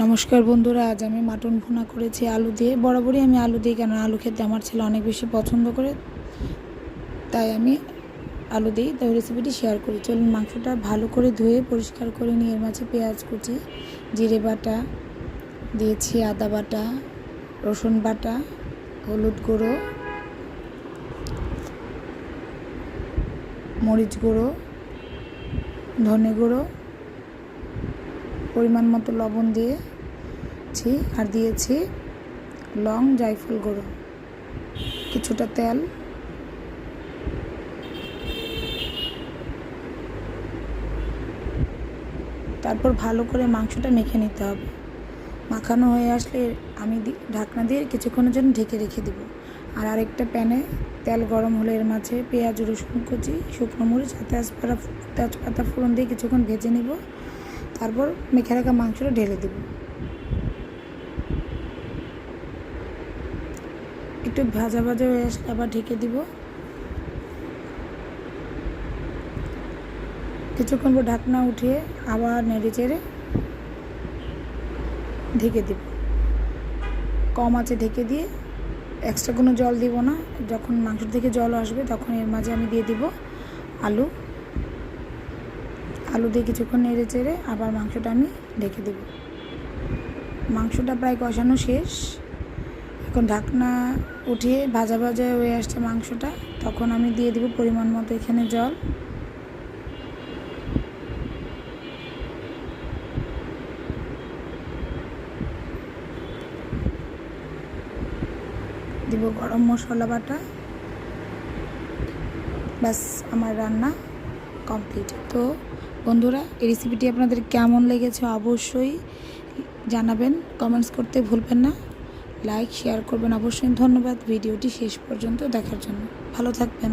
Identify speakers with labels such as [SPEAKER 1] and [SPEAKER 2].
[SPEAKER 1] নমস্কার বন্ধুরা, আজ আমি মাটন ভুনা করেছি আলু দিয়ে। বরাবরই আমি আলু দিই, কেন আলু খেতে আমার ছেলে অনেক বেশি পছন্দ করে, তাই আমি আলু দিই। তাই রেসিপিটি শেয়ার করি। চলুন, মাংসটা ভালো করে ধুয়ে পরিষ্কার করে নিয়ে এর মাঝে পেঁয়াজ কুচি, জিরে বাটা দিয়েছি, আদা বাটা, রসুন বাটা, হলুদ গুঁড়ো, মরিচ গুঁড়ো, ধনে গুঁড়ো, পরিমাণ মতো লবণ দিয়েছি, আর দিয়েছি লং, জায়ফল গুঁড়ো, কিছুটা তেল, তারপর ভালো করে মাংসটা মেখে নিতে হবে। মাখানো হয়ে আসলে আমি ঢাকনা দিয়ে কিছুক্ষণের জন্য ঢেকে রেখে দেব। আর আরেকটা প্যানে তেল গরম হলে এর মাঝে পেঁয়াজ, রসুন কুচি, শুকনো মরিচ, তেজপাতা ফোড়ন দিয়ে কিছুক্ষণ ভেজে নিব। তারপর মেখে রাখা মাংসটা ঢেলে দেব। একটু ভাজা ভাজা হয়ে আসলে আবার ঢেকে দিব। কিছুক্ষণ পর ঢাকনা উঠিয়ে আবার নেড়ে চেড়ে ঢেকে দেব। কম আঁচে ঢেকে দিয়ে এক্সট্রা কোনো জল দিব না। যখন মাংস থেকে জল আসবে তখন এর মাঝে আমি দিয়ে দিব আলু দিয়ে কিছুক্ষণ নেড়ে চেড়ে আবার মাংসটা আমি ঢেকে দেব। মাংসটা প্রায় কষানো শেষ। এখন ঢাকনা উঠিয়ে ভাজা ভাজা হয়ে আসছে মাংসটা, তখন আমি দিয়ে দিব পরিমাণ মতো এখানে জল। দিব গরম মশলা বাটা। ব্যাস, আমার রান্না কমপ্লিট। তো বন্ধুরা, এই রেসিপিটি আপনাদের কেমন লেগেছে অবশ্যই জানাবেন, কমেন্টস করতে ভুলবেন না, লাইক শেয়ার করবেন অবশ্যই। ধন্যবাদ ভিডিওটি শেষ পর্যন্ত দেখার জন্য। ভালো থাকবেন।